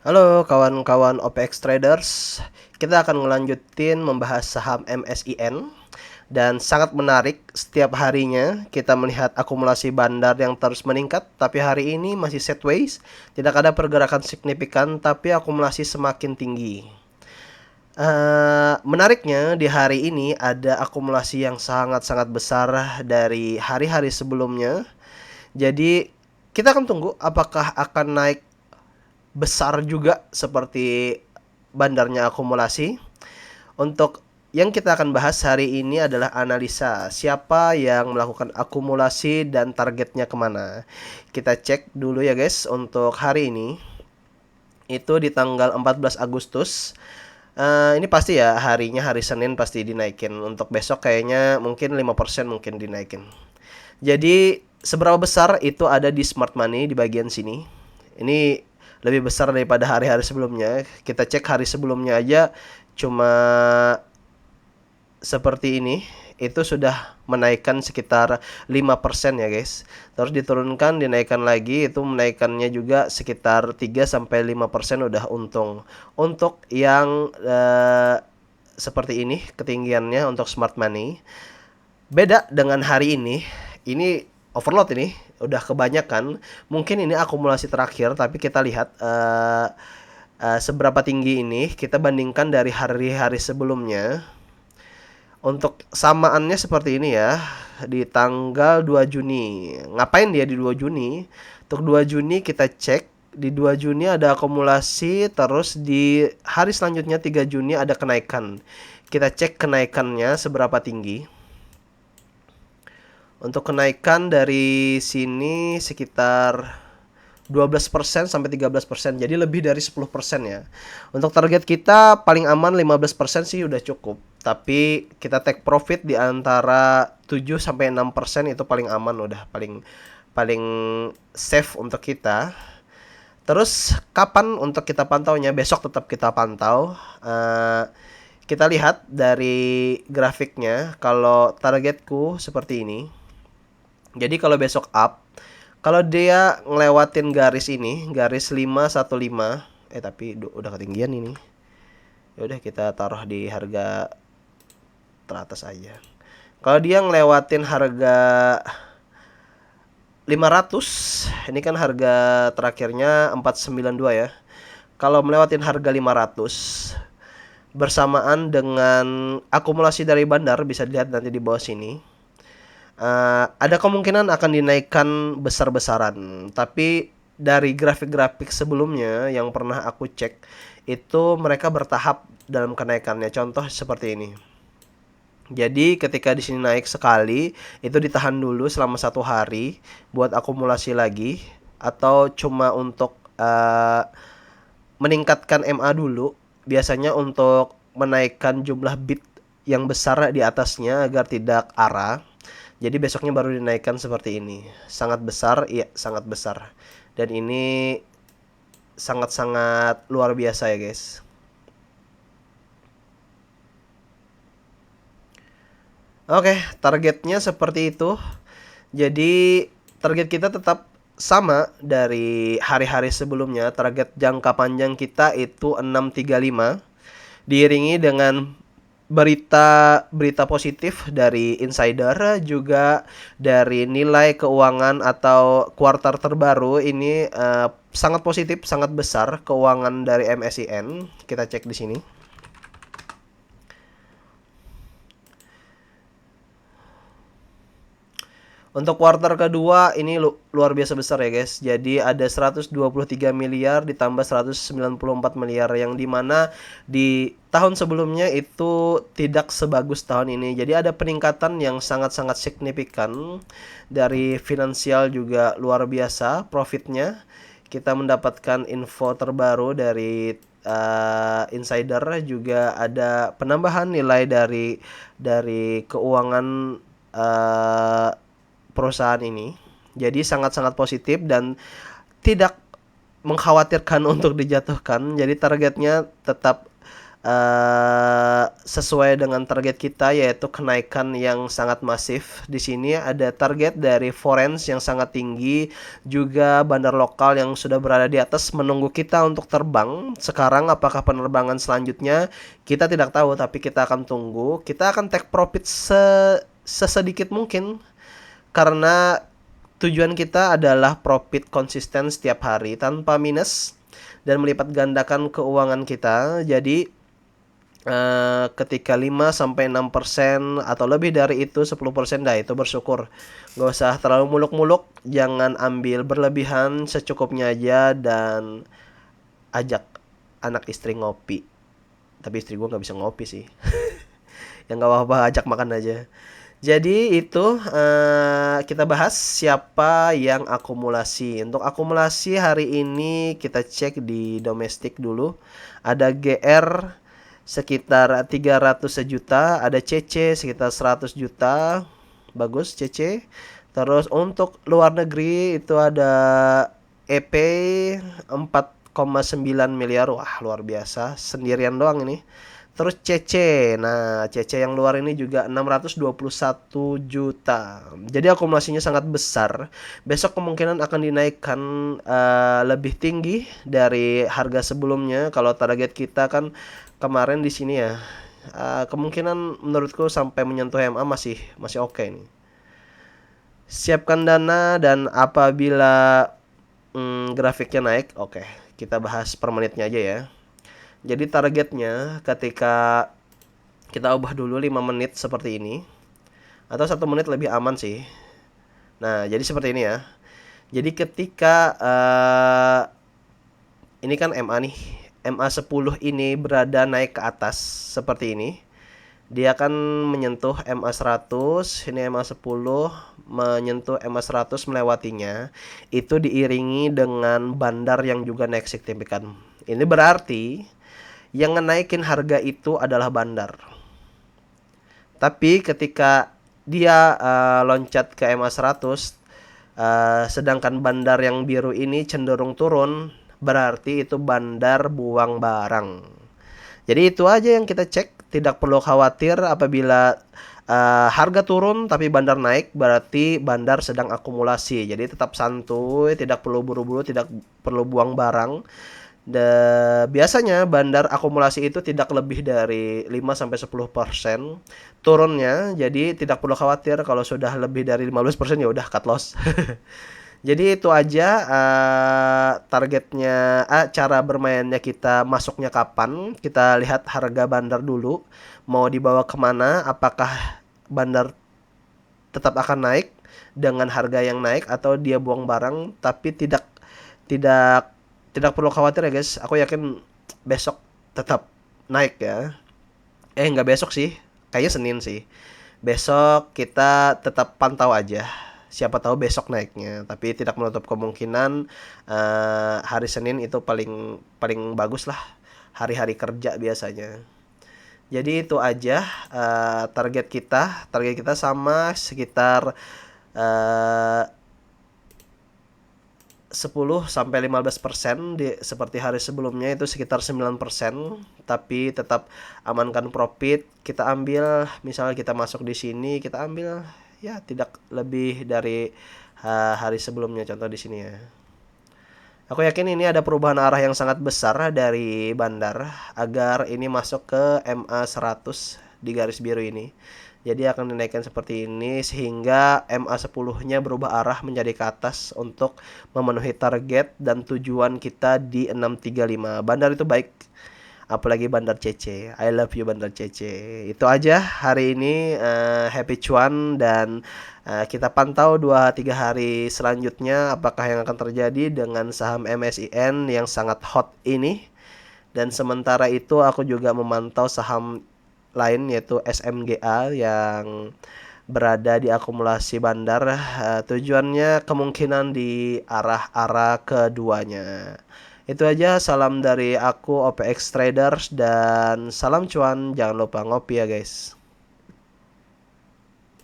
Halo kawan-kawan OPX Traders, kita akan ngelanjutin membahas saham MSIN dan sangat menarik. Setiap harinya kita melihat akumulasi bandar yang terus meningkat, tapi hari ini masih sideways, tidak ada pergerakan signifikan tapi akumulasi semakin tinggi. Menariknya di hari ini ada akumulasi yang sangat-sangat besar dari hari-hari sebelumnya. Jadi kita akan tunggu apakah akan naik besar juga seperti bandarnya akumulasi. Untuk yang kita akan bahas hari ini adalah analisa siapa yang melakukan akumulasi dan targetnya kemana. Kita cek dulu ya guys untuk hari ini. Itu di tanggal 14 Agustus. Ini pasti ya harinya hari Senin pasti dinaikin. Untuk besok kayaknya mungkin 5% mungkin dinaikin. Jadi seberapa besar itu ada di smart money di bagian sini. Ini lebih besar daripada hari-hari sebelumnya. Kita cek hari sebelumnya aja cuma seperti ini. Itu sudah menaikkan sekitar 5% ya guys. Terus diturunkan, dinaikkan lagi, itu menaikannya juga sekitar 3-5% udah untung. Untuk yang seperti ini ketinggiannya untuk smart money. Beda dengan hari ini overload ini udah kebanyakan. Mungkin ini akumulasi terakhir, tapi kita lihat seberapa tinggi ini kita bandingkan dari hari-hari sebelumnya. Untuk samaannya seperti ini ya, di tanggal 2 Juni. Ngapain dia di 2 Juni? Untuk 2 Juni kita cek, di 2 Juni ada akumulasi, terus di hari selanjutnya 3 Juni ada kenaikan. Kita cek kenaikannya seberapa tinggi. Untuk kenaikan dari sini sekitar 12% sampai 13%. Jadi lebih dari 10% ya. Untuk target kita paling aman 15% sih udah cukup. Tapi kita take profit di antara 7 sampai 6% itu paling aman, udah paling paling safe untuk kita. Terus kapan untuk kita pantaunya? Besok tetap kita pantau. Kita lihat dari grafiknya, kalau targetku seperti ini. Jadi kalau besok up, kalau dia ngelewatin garis ini, garis 515, tapi udah ketinggian ini. Ya udah kita taruh di harga teratas aja. Kalau dia ngelewatin harga 500, ini kan harga terakhirnya 492 ya. Kalau melewatin harga 500 bersamaan dengan akumulasi dari bandar, bisa dilihat nanti di bawah sini. Ada kemungkinan akan dinaikkan besar-besaran, tapi dari grafik-grafik sebelumnya yang pernah aku cek itu mereka bertahap dalam kenaikannya. Contoh seperti ini. Jadi ketika di sini naik sekali, itu ditahan dulu selama 1 hari buat akumulasi lagi, atau cuma untuk meningkatkan MA dulu. Biasanya untuk menaikkan jumlah bit yang besar di atasnya agar tidak arah. Jadi besoknya baru dinaikkan seperti ini. Sangat besar, iya sangat besar. Dan ini sangat-sangat luar biasa ya guys. Oke, targetnya seperti itu. Jadi target kita tetap sama dari hari-hari sebelumnya. Target jangka panjang kita itu 635, diiringi dengan berita positif dari insider, juga dari nilai keuangan atau kuartal terbaru ini sangat positif, sangat besar keuangan dari MSIN. Kita cek di sini. Untuk kuartal kedua ini luar biasa besar ya guys. Jadi ada 123 miliar ditambah 194 miliar, yang dimana di tahun sebelumnya itu tidak sebagus tahun ini. Jadi ada peningkatan yang sangat-sangat signifikan. Dari finansial juga luar biasa profitnya. Kita mendapatkan info terbaru dari insider, juga ada penambahan nilai dari keuangan perusahaan ini. Jadi sangat-sangat positif dan tidak mengkhawatirkan untuk dijatuhkan. Jadi targetnya tetap sesuai dengan target kita, yaitu kenaikan yang sangat masif. Di sini ada target dari foreign yang sangat tinggi, juga bandar lokal yang sudah berada di atas menunggu kita untuk terbang. Sekarang apakah penerbangan selanjutnya kita tidak tahu, tapi kita akan tunggu. Kita akan take profit sesedikit mungkin, karena tujuan kita adalah profit konsisten setiap hari tanpa minus dan melipat gandakan keuangan kita. Jadi ketika 5-6% atau lebih dari itu 10%, dah itu bersyukur. Gak usah terlalu muluk-muluk, jangan ambil berlebihan, secukupnya aja, dan ajak anak istri ngopi. Tapi istri gue nggak bisa ngopi sih. Yang nggak apa-apa, ajak makan aja. Jadi itu kita bahas siapa yang akumulasi. Untuk akumulasi hari ini kita cek di domestik dulu. Ada GR sekitar 300 juta, ada CC sekitar 100 juta. Bagus CC. Terus untuk luar negeri itu ada EP 4,9 miliar. Wah, luar biasa. Sendirian doang ini. Terus CC. Nah, CC yang luar ini juga 621 juta. Jadi akumulasinya sangat besar. Besok kemungkinan akan dinaikkan lebih tinggi dari harga sebelumnya. Kalau target kita kan kemarin di sini ya. Kemungkinan menurutku sampai menyentuh MA masih oke nih. Siapkan dana, dan apabila grafiknya naik, oke, kita bahas per menitnya aja ya. Jadi targetnya ketika kita ubah dulu 5 menit seperti ini, atau 1 menit lebih aman sih. Nah, jadi seperti ini ya. Jadi ketika ini kan MA nih, MA10 ini berada naik ke atas seperti ini, dia akan menyentuh MA100, ini MA10 menyentuh MA100 melewatinya. Itu diiringi dengan bandar yang juga naik signifikan. Ini berarti yang ngenaikin harga itu adalah bandar. Tapi ketika dia loncat ke MA100, sedangkan bandar yang biru ini cenderung turun, berarti itu bandar buang barang. Jadi itu aja yang kita cek. Tidak perlu khawatir apabila harga turun tapi bandar naik, berarti bandar sedang akumulasi. Jadi tetap santuy, tidak perlu buru-buru, tidak perlu buang barang. Biasanya bandar akumulasi itu tidak lebih dari 5-10% turunnya. Jadi tidak perlu khawatir kalau sudah lebih dari 15% ya udah cut loss. Jadi itu aja targetnya, cara bermainnya kita masuknya kapan. Kita lihat harga bandar dulu, mau dibawa kemana, apakah bandar tetap akan naik dengan harga yang naik atau dia buang barang. Tapi tidak perlu khawatir ya guys, aku yakin besok tetap naik ya. Nggak besok sih, kayaknya Senin sih. Besok kita tetap pantau aja, siapa tahu besok naiknya. Tapi tidak menutup kemungkinan hari Senin itu paling bagus lah, hari-hari kerja biasanya. Jadi itu aja target kita sama sekitar 10-15%, seperti hari sebelumnya itu sekitar 9%. Tapi tetap amankan profit. Kita ambil, misalnya kita masuk di sini, kita ambil ya tidak lebih dari hari sebelumnya, contoh di sini ya. Aku yakin ini ada perubahan arah yang sangat besar dari bandar agar ini masuk ke MA100 di garis biru ini. Jadi akan dinaikkan seperti ini sehingga MA10-nya berubah arah menjadi ke atas untuk memenuhi target dan tujuan kita di 635. Bandar itu baik, apalagi bandar CC. I love you bandar CC. Itu aja hari ini, happy cuan, dan kita pantau 2-3 hari selanjutnya apakah yang akan terjadi dengan saham MSIN yang sangat hot ini. Dan sementara itu aku juga memantau saham lain yaitu SMGA yang berada di akumulasi bandar. Tujuannya kemungkinan di arah-arah keduanya. Itu aja, salam dari aku OPX Traders, dan salam cuan. Jangan lupa ngopi ya guys.